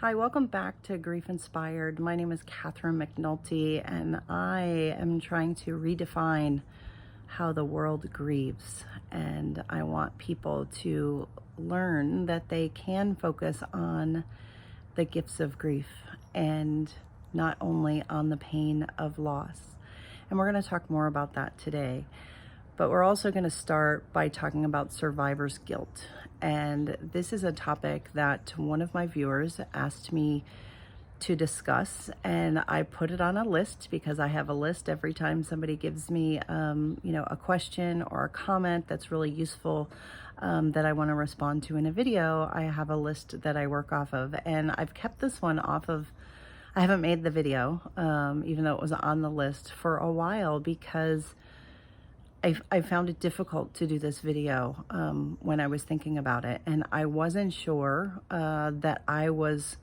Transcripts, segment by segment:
Hi, welcome back to Grief Inspired. My name is Catherine McNulty, and I am trying to redefine how the world grieves. And I want people to learn that they can focus on the gifts of grief and not only on the pain of loss. And we're going to talk more about that today. But we're also going to start by talking about survivor's guilt. And this is a topic that one of my viewers asked me to discuss, and I put it on a list because I have a list every time somebody gives me, a question or a comment that's really useful that I want to respond to in a video. I have a list that I work off of, and I've kept this one off of. I haven't made the video, even though it was on the list for a while, because I found it difficult to do this video when I was thinking about it, and I wasn't sure that I was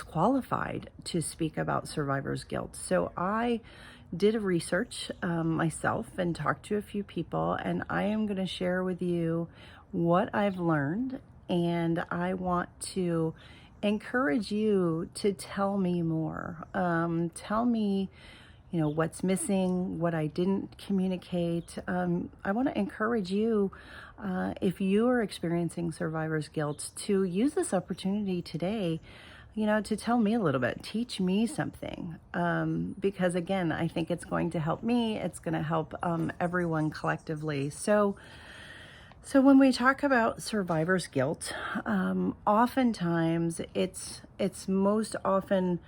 qualified to speak about survivor's guilt. So I did a research myself and talked to a few people, and I am going to share with you what I've learned, and I want to encourage you to tell me more. Tell me what's missing, what I didn't communicate. I want to encourage you, if you are experiencing survivor's guilt, to use this opportunity today, to tell me a little bit, teach me something. Because again, I think it's going to help me. It's going to help everyone collectively. So when we talk about survivor's guilt, oftentimes it's most often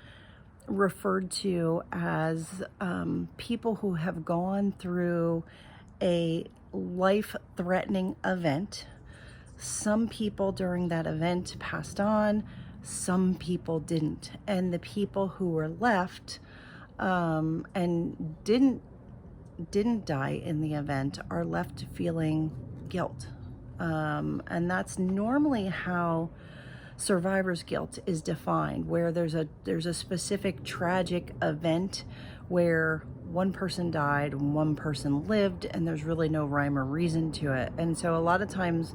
referred to as people who have gone through a life-threatening event. Some people during that event passed on, some people didn't, and the people who were left and didn't die in the event are left feeling guilt, and that's normally how survivor's guilt is defined, where there's a specific tragic event where one person died, one person lived, and there's really no rhyme or reason to it. And so a lot of times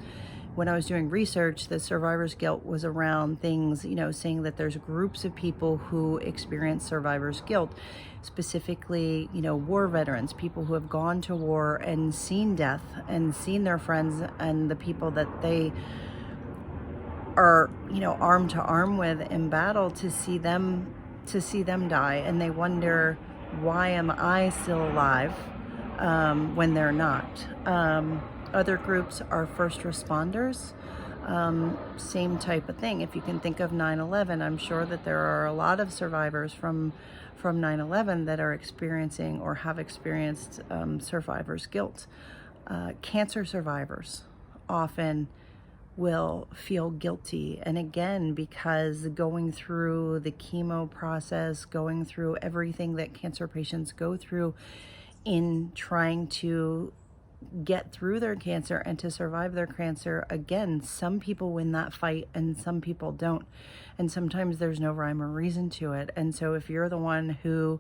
when I was doing research, the survivor's guilt was around things, saying that there's groups of people who experience survivor's guilt, specifically, war veterans, people who have gone to war and seen death and seen their friends and the people that they are arm to arm with in battle, to see them die, and they wonder, why am I still alive when they're not. Other groups are first responders, same type of thing. If you can think of 9/11, I'm sure that there are a lot of survivors from 9/11 that are experiencing or have experienced survivor's guilt. Cancer survivors often will feel guilty, and again, because going through the chemo process, going through everything that cancer patients go through in trying to get through their cancer and to survive their cancer, again, some people win that fight and some people don't, and sometimes there's no rhyme or reason to it. And so if you're the one who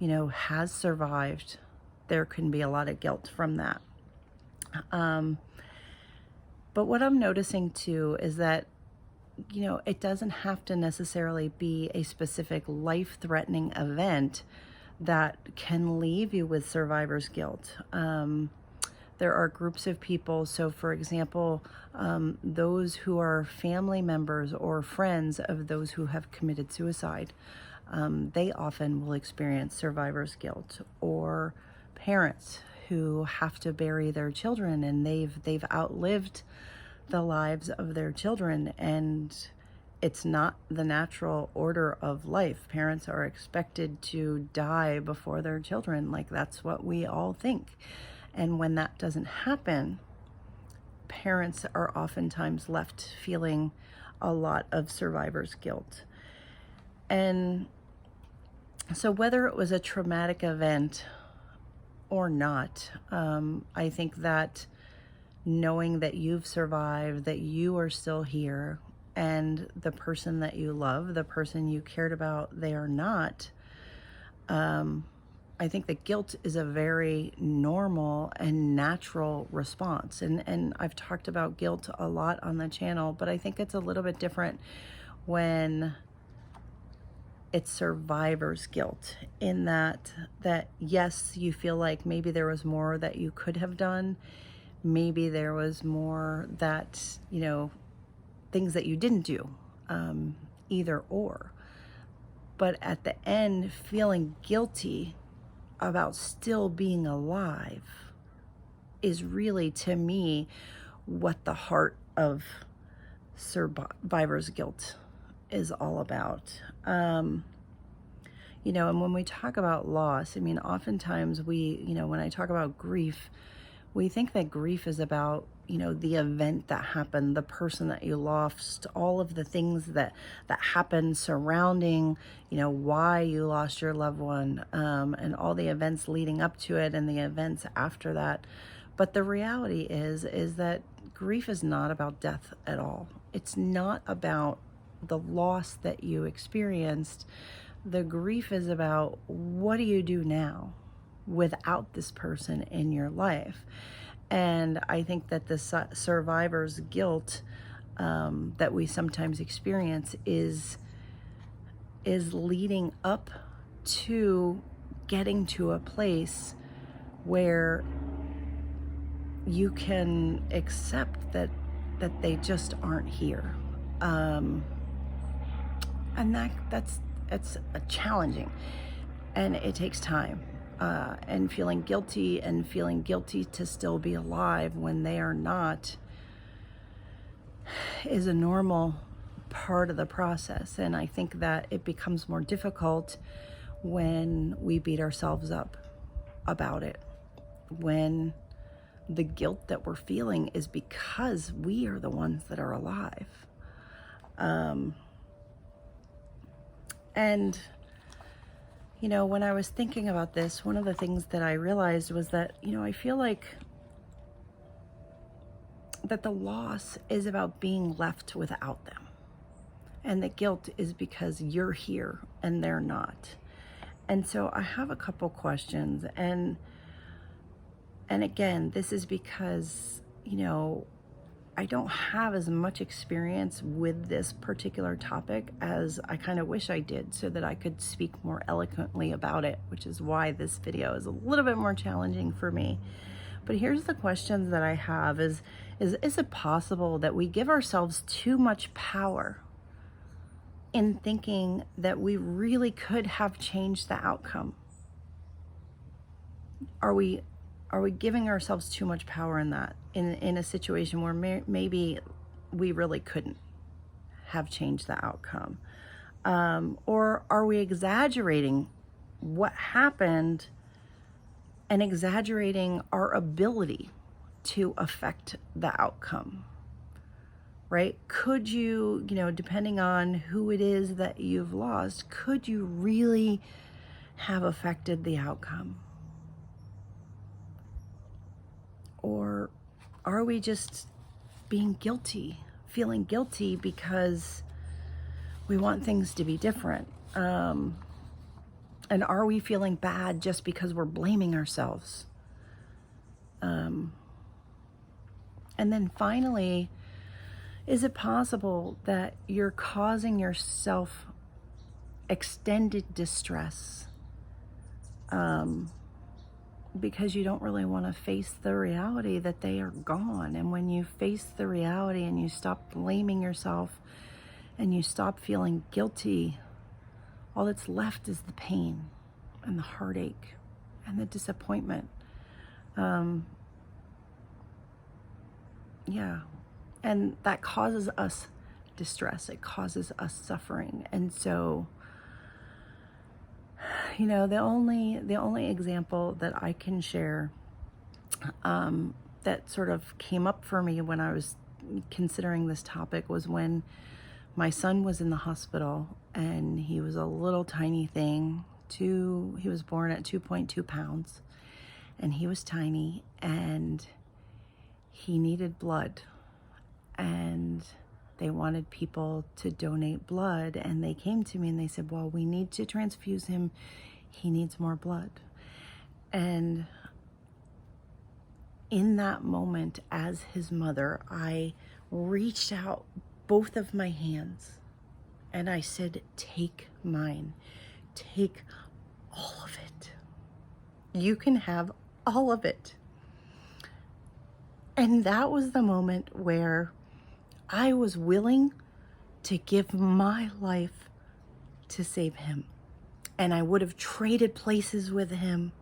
has survived, there can be a lot of guilt from that. But what I'm noticing too is that, it doesn't have to necessarily be a specific life-threatening event that can leave you with survivor's guilt. There are groups of people, so for example, those who are family members or friends of those who have committed suicide, they often will experience survivor's guilt, or parents who have to bury their children and they've outlived the lives of their children, and it's not the natural order of life. Parents are expected to die before their children, like that's what we all think. And when that doesn't happen, parents are oftentimes left feeling a lot of survivor's guilt. And so whether it was a traumatic event or not, I think that knowing that you've survived, that you are still here, and the person that you love, the person you cared about, they are not, I think that guilt is a very normal and natural response. And I've talked about guilt a lot on the channel, but I think it's a little bit different when it's survivor's guilt, in that yes, you feel like maybe there was more that you could have done, maybe there was more that, things that you didn't do, either or. But at the end, feeling guilty about still being alive is really, to me, what the heart of survivor's guilt is all about. And when we talk about loss, I mean, oftentimes when I talk about grief, we think that grief is about, the event that happened, the person that you lost, all of the things that happened surrounding, why you lost your loved one, and all the events leading up to it and the events after that. But the reality is that grief is not about death at all. It's not about the loss that you experienced. The grief is about, what do you do now without this person in your life? And I think that the survivor's guilt that we sometimes experience is leading up to getting to a place where you can accept that they just aren't here. And it's challenging, and it takes time. And feeling guilty to still be alive when they are not is a normal part of the process. And I think that it becomes more difficult when we beat ourselves up about it, when the guilt that we're feeling is because we are the ones that are alive. And when I was thinking about this, one of the things that I realized was that, I feel like that the loss is about being left without them. And the guilt is because you're here and they're not. And so I have a couple questions. And again, this is because, I don't have as much experience with this particular topic as I kind of wish I did, so that I could speak more eloquently about it, which is why this video is a little bit more challenging for me. But here's the questions that I have is it possible that we give ourselves too much power in thinking that we really could have changed the outcome? Are we giving ourselves too much power in that, in a situation where maybe we really couldn't have changed the outcome? Or are we exaggerating what happened and exaggerating our ability to affect the outcome? Right? Could you, depending on who it is that you've lost, could you really have affected the outcome? Or are we just being guilty, feeling guilty because we want things to be different? And are we feeling bad just because we're blaming ourselves? And then finally, is it possible that you're causing yourself extended distress because you don't really want to face the reality that they are gone? And when you face the reality and you stop blaming yourself and you stop feeling guilty, all that's left is the pain and the heartache and the disappointment. And that causes us distress. It causes us suffering. And so, the only example that I can share that sort of came up for me when I was considering this topic was when my son was in the hospital, and he was a little tiny thing. He was born at 2.2 pounds, and he was tiny, and he needed blood. And they wanted people to donate blood, and they came to me and they said, well, we need to transfuse him. He needs more blood. And in that moment, as his mother, I reached out both of my hands And I said, take mine. Take all of it. You can have all of it. And that was the moment where I was willing to give my life to save him. And I would have traded places with him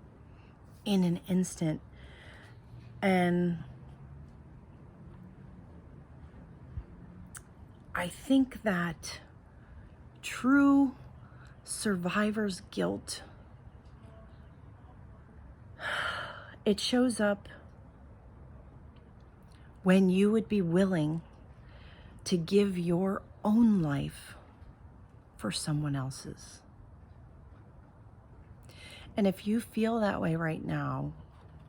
in an instant. And I think that true survivor's guilt, it shows up when you would be willing to give your own life for someone else's. And if you feel that way right now,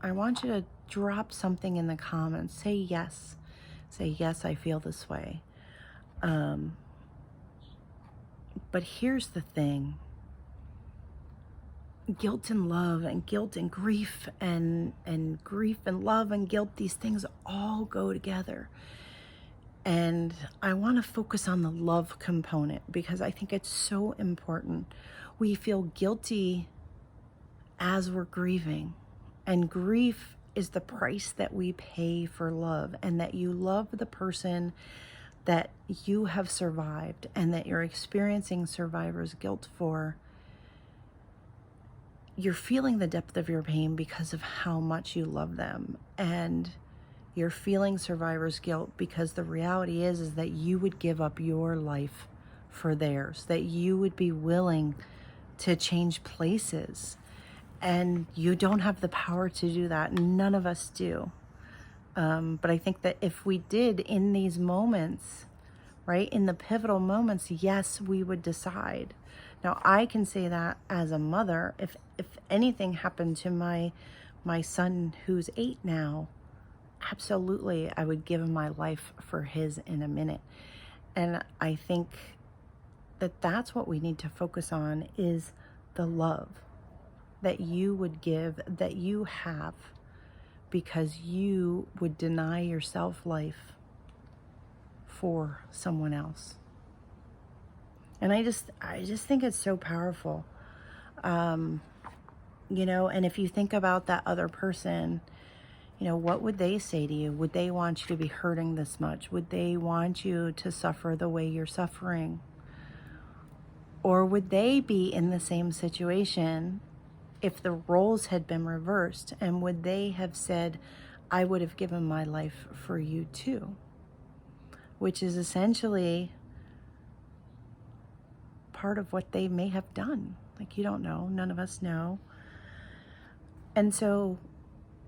I want you to drop something in the comments. Say yes. Say, yes, I feel this way. But here's the thing. Guilt and love, and guilt and grief, and grief and love and guilt, these things all go together. And I want to focus on the love component because I think it's so important. We feel guilty as we're grieving, and grief is the price that we pay for love, and that you love the person that you have survived and that you're experiencing survivor's guilt for. You're feeling the depth of your pain because of how much you love them, and you're feeling survivor's guilt because the reality is that you would give up your life for theirs, that you would be willing to change places, and you don't have the power to do that. None of us do. But I think that if we did in these moments, right, in the pivotal moments, yes, we would decide. Now, I can say that as a mother, if anything happened to my son who's 8 now, absolutely, I would give him my life for his in a minute. And I think that that's what we need to focus on, is the love that you would give, that you have, because you would deny yourself life for someone else. And I just think it's so powerful. And if you think about that other person, what would they say to you? Would they want you to be hurting this much? Would they want you to suffer the way you're suffering? Or would they be in the same situation if the roles had been reversed? And would they have said, I would have given my life for you too? Which is essentially part of what they may have done. Like, you don't know. None of us know. And so,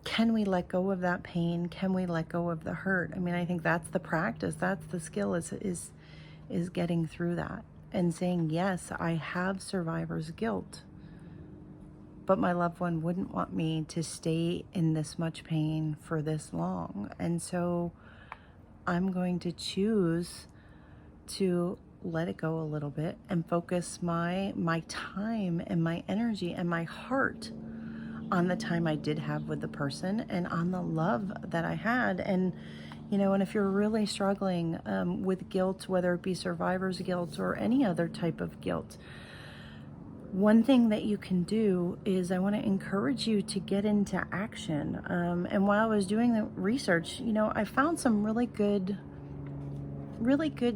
can we let go of that pain? Can we let go of the hurt? I mean, I think that's the practice. That's the skill, is getting through that and saying, yes, I have survivor's guilt, but my loved one wouldn't want me to stay in this much pain for this long. And so I'm going to choose to let it go a little bit and focus my time and my energy and my heart on the time I did have with the person and on the love that I had. And and if you're really struggling with guilt, whether it be survivor's guilt or any other type of guilt, one thing that you can do is, I want to encourage you to get into action. And while I was doing the research, I found some really good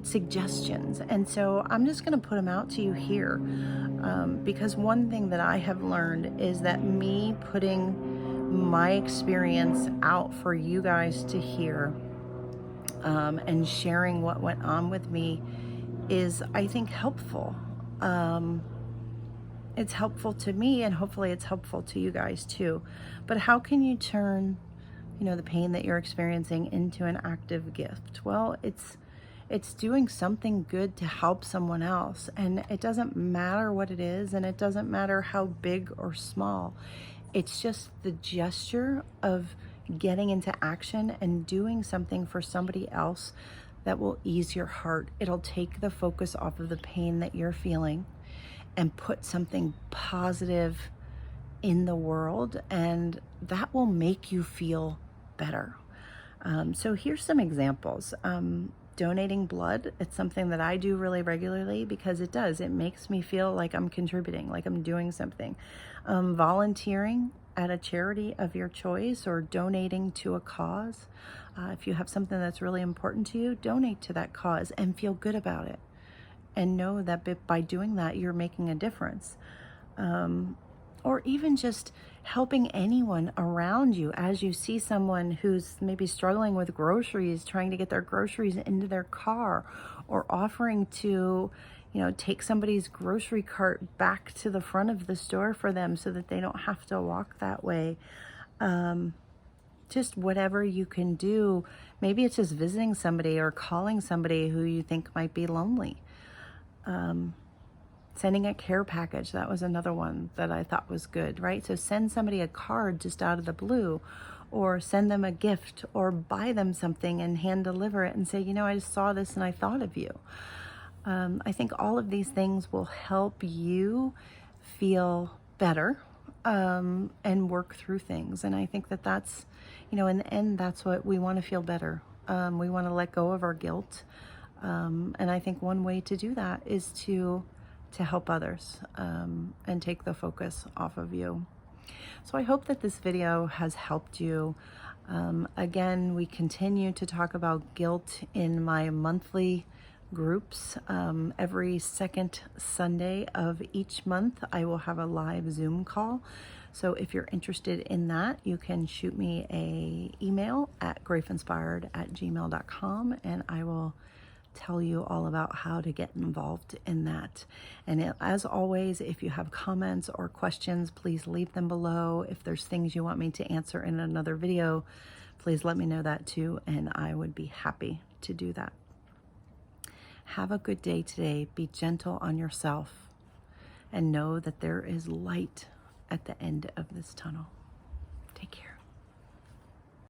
suggestions. And so I'm just going to put them out to you here. Because one thing that I have learned is that me putting my experience out for you guys to hear, and sharing what went on with me is, I think, helpful. It's helpful to me, and hopefully it's helpful to you guys too. But how can you turn, the pain that you're experiencing into an active gift? Well, it's doing something good to help someone else. And it doesn't matter what it is, and it doesn't matter how big or small. It's just the gesture of getting into action and doing something for somebody else that will ease your heart. It'll take the focus off of the pain that you're feeling and put something positive in the world, and that will make you feel better. So here's some examples. Donating blood, it's something that I do really regularly because it makes me feel like I'm contributing, like I'm doing something. Volunteering at a charity of your choice or donating to a cause. If you have something that's really important to you, donate to that cause and feel good about it. And know that by doing that, you're making a difference. Or even just helping anyone around you as you see someone who's maybe struggling with groceries, trying to get their groceries into their car, or offering to, take somebody's grocery cart back to the front of the store for them so that they don't have to walk that way. Just whatever you can do. Maybe it's just visiting somebody or calling somebody who you think might be lonely. Sending a care package, that was another one that I thought was good, right? So send somebody a card just out of the blue, or send them a gift, or buy them something and hand deliver it and say, I just saw this and I thought of you. I think all of these things will help you feel better and work through things. And I think that that's, in the end, that's what we want to feel better. We want to let go of our guilt. And I think one way to do that is to help others and take the focus off of you. So I hope that this video has helped you. Again, we continue to talk about guilt in my monthly groups. Every second Sunday of each month, I will have a live Zoom call. So if you're interested in that, you can shoot me an email at graceinspired@gmail.com, and I will tell you all about how to get involved in that. And as always, if you have comments or questions, please leave them below. If there's things you want me to answer in another video, please let me know that too, and I would be happy to do that. Have a good day today. Be gentle on yourself and know that there is light at the end of this tunnel. Take care.